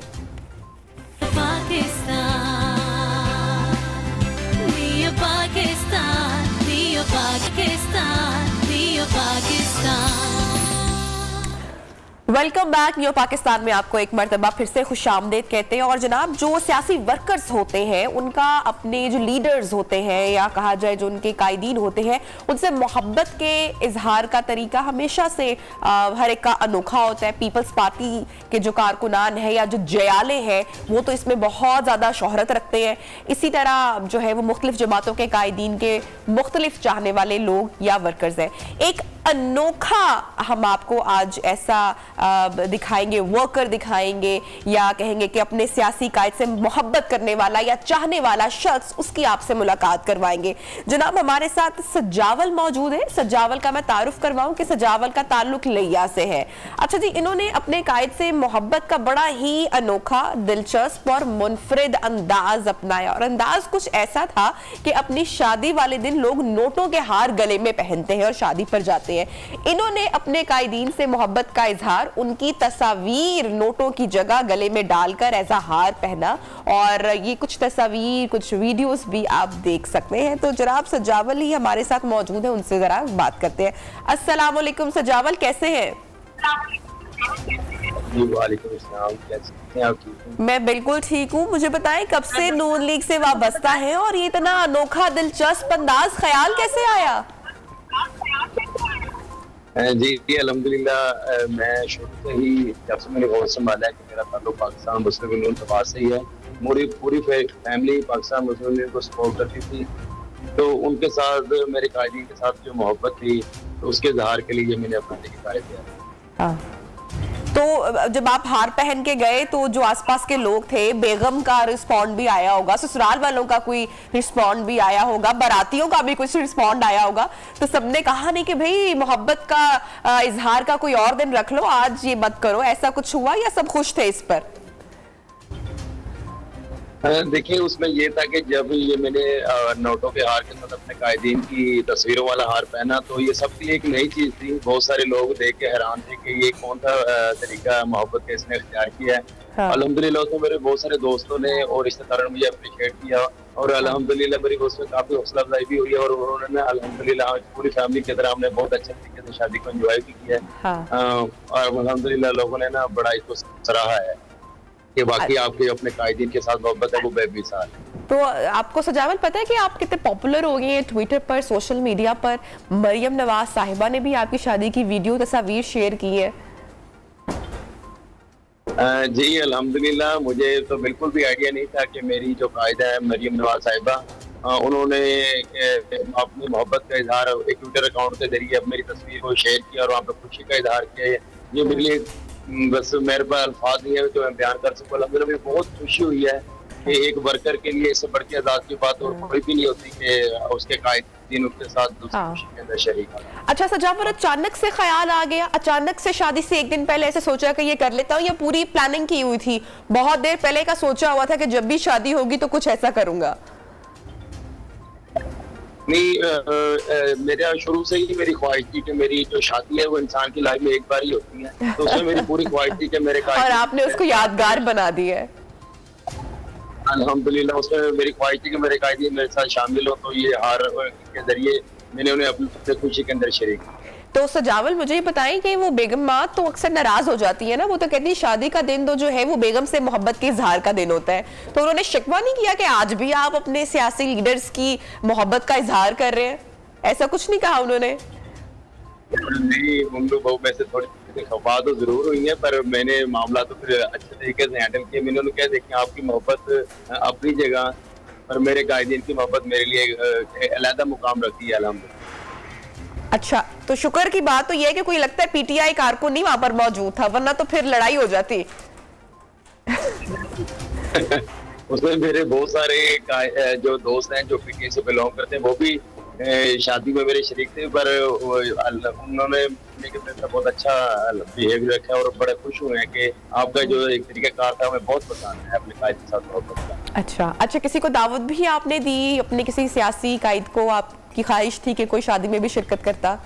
Welcome back. न्यू पाकिस्तान में आपको एक मर्तबा फिर से खुशामदीद कहते हैं। और जनाब, जो सियासी वर्कर्स होते हैं उनका अपने जो लीडर्स होते हैं या कहा जाए जो उनके कायदीन होते हैं, उनसे मोहब्बत के इजहार का तरीका हमेशा से हर एक का अनोखा होता है। पीपल्स पार्टी के जो कारकुनान है या जो जयाले हैं वो तो इसमें बहुत ज़्यादा शोहरत रखते हैं। इसी तरह जो है वो मुख्तलिफ जमातों के कायदीन के मुख्तलिफ चाहने वाले लोग या वर्कर्स हैं। एक अनोखा हम आपको आज ऐसा दिखाएंगे, वर्कर दिखाएंगे या कहेंगे कि अपने सियासी कायद से मोहब्बत करने वाला या चाहने वाला शख्स, उसकी आपसे मुलाकात करवाएंगे। जनाब, हमारे साथ सजावल मौजूद है। सजावल का मैं तारुफ करवाऊं कि सजावल का ताल्लुक लिया से है। अच्छा जी, इन्होंने अपने कायद से मोहब्बत का बड़ा ही अनोखा, दिलचस्प और मुनफरिद अंदाज अपनाया। और अंदाज कुछ ऐसा था कि अपनी शादी वाले दिन लोग नोटों के हार गले में पहनते हैं और शादी पर जाते हैं। इन्होंने अपने कायदीन से मोहब्बत का इजहार उनकी तस्वीर नोटों की जगह गले में डालकर ऐसा हार पहना। और ये कुछ तस्वीर, कुछ वीडियोस भी आप देख सकते हैं। तो जनाब सजावल ही हमारे साथ मौजूद है, उनसे जरा बात करते हैं। अस्सलाम वालेकुम सजावल, कैसे हैं? मैं बिल्कुल ठीक हूँ। मुझे बताएं, कब से नून लीग से वाबस्ता है और ये इतना अनोखा दिलचस्प अंदाज ख्याल कैसे आया?
जी अल्हम्दुलिल्लाह, मैं शुरू से ही जब से मैंने होश संभाला है कि मेरा ताल्लुक पाकिस्तान मुस्लिम यूनियन जमात से ही है। मेरी पूरी फैमिली पाकिस्तान मुस्लिम यूनियन को सपोर्ट करती थी, तो उनके साथ मेरे कायदीन के साथ जो मोहब्बत थी, तो उसके इजहार के लिए मैंने अपना इज़हार किया।
हाँ। तो जब आप हार पहन के गए तो जो आसपास के लोग थे, बेगम का रिस्पॉन्ड भी आया होगा, ससुराल वालों का कोई रिस्पॉन्ड भी आया होगा, बारातियों का भी कुछ रिस्पॉन्ड आया होगा, तो सबने कहा नहीं कि भाई मोहब्बत का इजहार का कोई और दिन रख लो, आज ये मत करो, ऐसा कुछ हुआ या सब खुश थे इस पर?
देखिए, उसमें ये था कि जब ये मैंने नोटों के हार के साथ अपने कायदीन की तस्वीरों वाला हार पहना, तो ये सबके लिए एक नई चीज थी। बहुत सारे लोग देख के हैरान थे कि ये कौन सा तरीका मोहब्बत का इसने इख्तियार किया है।
हाँ।
अल्हम्दुलिल्लाह उसमें मेरे बहुत सारे दोस्तों ने और रिश्तेदारों ने मुझे अप्रिशिएट किया, और अल्हम्दुलिल्लाह मेरी उसमें काफी हौसला अफजाई भी हुई है, और उन्होंने अल्हम्दुलिल्लाह पूरी फैमिली की तरह हमने बहुत अच्छे तरीके से शादी को एंजॉय भी किया है।
हाँ।
और अल्हम्दुलिल्लाह लोगों ने ना बड़ा इसको सराहा है कि बाकी आपके अपने कायदीन के साथ मोहब्बत है वो बेमिसाल है।
तो आपको सजावल पता है कि आप कितने पॉपुलर हो गए हैं ट्विटर पर, सोशल मीडिया पर? मरियम नवाज साहिबा ने भी आपकी शादी की वीडियो तस्वीर शेयर की है।
जी अल्हम्दुलिल्लाह, मुझे तो बिल्कुल भी आइडिया नहीं था कि मेरी जो कायदा है मरियम नवाज साहिबा, उन्होंने अपनी मोहब्बत का इजहार एक ट्विटर अकाउंट के जरिए अब मेरी तस्वीर को शेयर किया और वहाँ पे खुशी का इजहार किया। ये मेरे लिए बस मेरे पास अल्फाज नहीं है जो मैं बयान कर सकूं। अल्हम्दुलिल्लाह मुझे बहुत खुशी हुई है कि एक वर्कर के लिए इससे बढ़ के आजाद की बात और कोई भी नहीं होती कि उसके कायदीन उसके साथ दूसरी खुशी के अंदर शरीक हो।
अच्छा सजावल, अचानक से ख्याल आ गया, अचानक से शादी से एक दिन पहले ऐसे सोचा कि ये कर लेता हूँ, या पूरी प्लानिंग की हुई थी? बहुत देर पहले का सोचा हुआ था कि जब भी शादी होगी तो कुछ ऐसा करूंगा?
नहीं, मेरा शुरू से ही मेरी ख्वाहिश थी कि मेरी जो शादी है वो इंसान की लाइफ में एक बार ही होती है, तो उसमें मेरी पूरी ख्वाहिश थी कि मेरे
और आपने उसको यादगार बना दी है।
अल्हम्दुलिल्लाह उसमें मेरी ख्वाहिश थी कि मेरे कायदीन मेरे साथ शामिल हो, तो ये हार के जरिए मैंने उन्हें अपनी खुशी के अंदर शरीक किया।
तो सजावल मुझे ये बताएं कि वो बेगम माँ तो अक्सर नाराज हो जाती है ना, वो तो कहती है शादी का दिन तो जो है वो बेगम से मोहब्बत के इजहार का दिन होता है, तो उन्होंने शिकवा नहीं किया कि आज भी आप अपने सियासी लीडर्स की मोहब्बत का इजहार कर रहे हैं? ऐसा कुछ नहीं कहा उन्होंने?
नहीं, उन लोगों में से थोड़ी खफा तो जरूर हुई है, पर मैंने मामला तो फिर अच्छे तरीके से हैंडल किया। मैंने उन्हें कहा देखिए आपकी मोहब्बत अपनी जगह, पर मेरे कायदीन की मोहब्बत मेरे लिए अलग मुकाम रखती है अल्हम्दुलिल्लाह।
अच्छा, तो शुक्र की बात तो यह है कि कोई लगता है पीटीआई कारकुन नहीं वहां पर मौजूद था, वरना तो फिर लड़ाई हो जाती।
उसमें मेरे बहुत सारे जो दोस्त हैं जो पीटीआई से बिलोंग करते हैं वो भी शादी में मेरे शरीक थे, पर उन्होंने मेरे साथ बहुत अच्छा बिहेवियर रखा और बड़े खुश हुए हैं कि आपका जो एक तरीका कार था हमें बहुत पसंद है, अपने कायद के साथ बहुत पसंद।
अच्छा, किसी को दावत भी आपने दी अपने किसी सियासी कायद को? आपकी ख्वाहिश थी कि कोई शादी में भी शिरकत करता?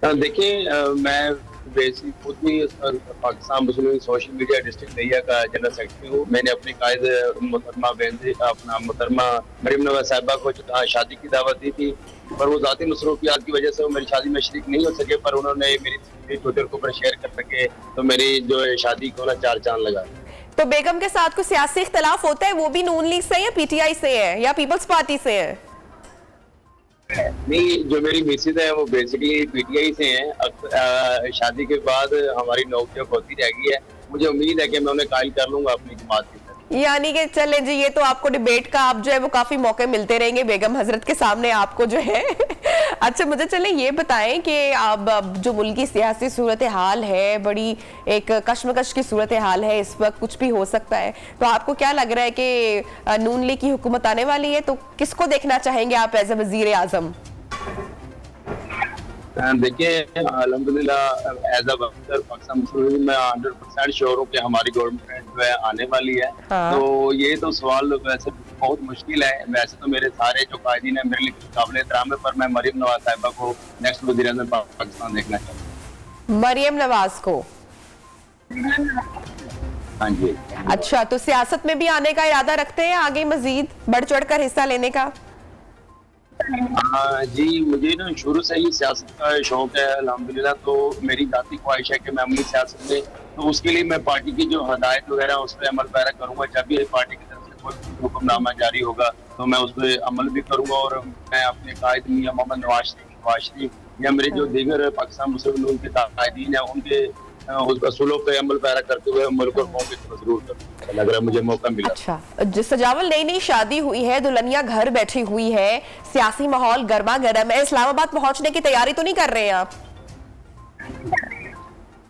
देखिए, मैं बेसिक खुद भी पाकिस्तान मुस्लिम सोशल मीडिया डिस्ट्रिक्ट एरिया का जनरल सेक्रेटरी हूँ। मैंने अपनी कायद मोहतरमा अपना मोहतरमा मरियम नवाज साहिबा को शादी की दावत दी थी, पर वो ज़ाती मसरूफियात की वजह से वो मेरी शादी में शरीक नहीं हो सके, पर उन्होंने मेरी ट्विटर के ऊपर शेयर कर सके तो मेरी जो शादी को ना चार चांद लगा।
तो बेगम के साथ कोई सियासी इख्तलाफ होता है, वो भी नून लीग से या पीटीआई से है या पीपल्स पार्टी से है?
नहीं, जो मेरी मिसेज है वो बेसिकली पीटीआई से हैं। शादी के बाद हमारी नोक-झोंक होती रहेगी है। मुझे उम्मीद है कि मैं उन्हें कायल कर लूंगा अपनी जमात की तरफ।
यानी कि चले जी, ये तो आपको डिबेट का आप जो है वो काफी मौके मिलते रहेंगे बेगम हजरत के सामने आपको जो है। अच्छा, मुझे चले ये बताएं कि अब जो मुल्क की सियासी सूरत हाल है, बड़ी एक कश्मकश की सूरत हाल है इस वक्त, कुछ भी हो सकता है, तो आपको क्या लग रहा है कि नून लीग की हुकूमत आने वाली है, तो किसको देखना चाहेंगे आप एज ए वजीर आजम?
देखिए, अल्हम्दुलिल्लाह एज अ वफदर पाकिस्तान मुस्लिम लीग में 100% श्योर हूँ कि हमारी गवर्नमेंट जो है आने वाली है।
हाँ।
तो ये तो सवाल वैसे बहुत मुश्किल है। वैसे तो मेरे सारे जो कायदीन है मेरे लिए काबिल एहतराम है, पर मैं मरियम नवाज साहिबा को नेक्स्ट वज़ीर आज़म पाकिस्तान देखना चाहता हूँ।
मरियम नवाज को?
हाँ जी।
अच्छा, तो सियासत में भी आने का इरादा रखते हैं आगे, मजीद बढ़ चढ़ कर हिस्सा लेने का?
जी, मुझे ना शुरू से ही सियासत का शौक है अल्हम्दुलिल्लाह, तो मेरी जाती ख्वाहिश है कि मैं अमली सियासत में, तो उसके लिए मैं पार्टी की जो हदायत वगैरह उस पर अमल पैरा करूंगा। जब भी पार्टी की तरफ से कोई हुक्मनामा जारी होगा तो मैं उस पर अमल भी करूंगा, और मैं अपने कायद मियां मोहम्मद नवाज शरीफ नवाज शरीफ या मेरे जो दीगर पाकिस्तान मुस्लिम लीग के कायदीन हैं उनके उस असूलों पे अमल पैरा करते हुए मुल्क और कौम की खिदमत जरूर करूंगा अगर मुझे मौका मिला।
अच्छा, जिस सजावल नई नई शादी हुई है, दुल्हनिया घर बैठी हुई है, सियासी माहौल गर्मा गर्म है, इस्लामाबाद पहुंचने की तैयारी तो नहीं कर रहे हैं आप?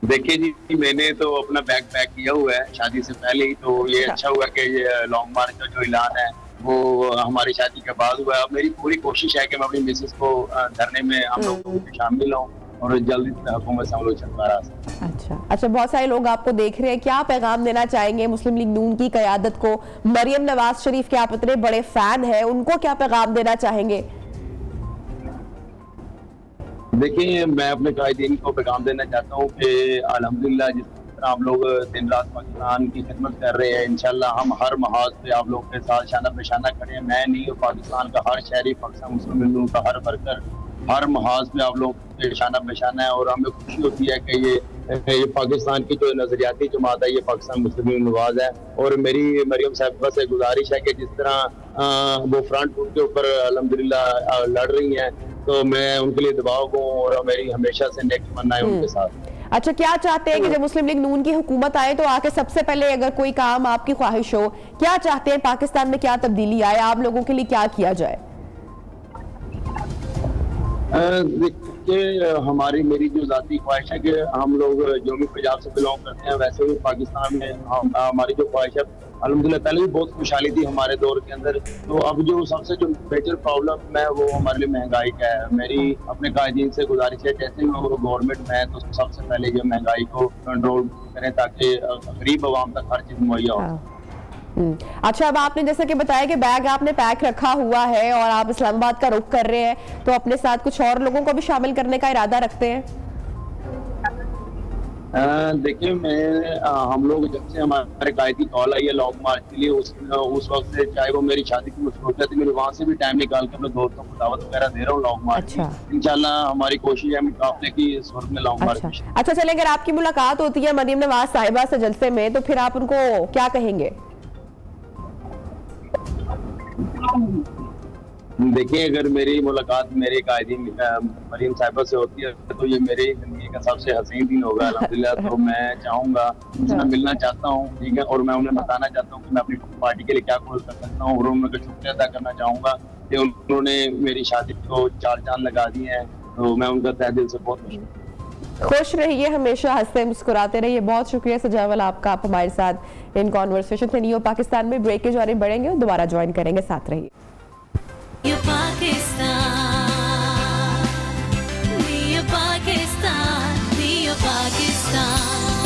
देखिए जी, मैंने तो अपना बैग पैक किया हुआ है शादी से पहले ही, तो ये अच्छा हुआ कि ये लॉन्ग मार्च का जो ऐलान है वो हमारी शादी के बाद हुआ है। अब मेरी पूरी कोशिश है कि मैं अपनी मिसेस को धरने में हम लोग शामिल हूँ और जल्दी से हुकूमत से हम लोग छुटकारा हासिल।
अच्छा, बहुत सारे लोग आपको देख रहे हैं, क्या पैगाम देना चाहेंगे मुस्लिम लीग नून की क़यादत को? मरियम नवाज शरीफ के आप इतने बड़े फैन हैं, उनको क्या पैगाम देना चाहेंगे?
देखिए, मैं अपने कायदीन को पैगाम देना चाहता हूँ कि अल्हम्दुलिल्लाह जिस तरह आप लोग दिन रात पाकिस्तान की खिदमत कर रहे हैं, इंशाल्लाह हम हर महाज पे आप लोग के साथ शाना बेशाना खड़े हैं। मैं नहीं, पाकिस्तान का हर शहरी, पाकिस्तान मुस्लिम लीग नून का हर वर्कर हर महाज पे आप लोग के शाना बेशाना है। और हमें खुशी होती है कि ये पाकिस्तान की जो नजरियाती जमात है ये पाकिस्तान मुस्लिम लीग नवाज है। और मेरी मरियम साहिबा से गुजारिश है कि जिस तरह वो फ्रंट के ऊपर अल्हम्दुलिल्लाह लड़ रही हैं, तो मैं उनके लिए दबाव दूं और मेरी हमेशा से नेक तमन्ना है उनके साथ।
अच्छा, क्या चाहते हैं कि जब मुस्लिम लीग नून की हुकूमत आए तो आके सबसे पहले अगर कोई काम आपकी ख्वाहिश हो, क्या चाहते हैं पाकिस्तान में क्या तब्दीली आए, आप लोगों के लिए क्या किया जाए?
देखिए, मेरी जो जाती ख्वाहिश है कि हम लोग जो भी पंजाब से बिलोंग करते हैं, वैसे भी पाकिस्तान में हमारी जो ख्वाहिश है, अल्हम्दुलिल्लाह पहले भी बहुत खुशहाली थी हमारे दौर के अंदर। तो अब जो सबसे जो मेजर प्रॉब्लम है वो हमारे लिए महंगाई का है। मेरी अपने कायदीन से गुजारिश है, जैसे ही वो गवर्नमेंट में है तो सबसे पहले जो महंगाई को कंट्रोल करें ताकि गरीब आवाम तक हर चीज मुहैया हो।
अच्छा, अब आपने जैसे कि बताया कि बैग आपने पैक रखा हुआ है और आप इस्लामाबाद का रुख कर रहे हैं, तो अपने साथ कुछ और लोगों को भी शामिल करने का इरादा रखते हैं?
देखिए, हम लोग जब से हमारे कायदी कॉल आई है लॉन्ग मार्च के लिए, उस वक्त से चाहे वो मेरी शादी की मसरूफियत थी, मेरे वहाँ से भी टाइम निकाल कर अपने दोस्तों को दावत वगैरह दे रहा हूँ लॉन्ग मार्च की। इंशाल्लाह हमारी कोशिश है मुकाबले की सूरत में लॉन्ग मार्च।
अच्छा, चलिए, अगर आपकी मुलाकात होती है मरियम नवाज साहिबा से जलसे में, तो फिर आप उनको क्या कहेंगे?
देखिए, अगर मेरी मुलाकात मेरे कायदीन मरियम साहिबा से होती है तो ये मेरी जिंदगी का सबसे हसीन दिन होगा अल्हम्दुलिल्लाह। तो मैं चाहूंगा, उनसे मिलना चाहता हूँ, ठीक है, और मैं उन्हें बताना चाहता हूँ कि मैं अपनी पार्टी के लिए क्या कुछ कर सकता हूँ, और उनका शुक्रिया अदा करना चाहूंगा कि उन्होंने मेरी शादी को 4 चांद लगा दिए हैं। तो मैं उनका तहे दिल से बहुत
खुश रहिए, हमेशा हंसते मुस्कुराते रहिए। बहुत शुक्रिया सजावल आपका, आप हमारे साथ इन कॉन्वर्सेशन में नियो पाकिस्तान में ब्रेक के जाने बढ़ेंगे और दोबारा ज्वाइन करेंगे, साथ रहिए।
Pakistan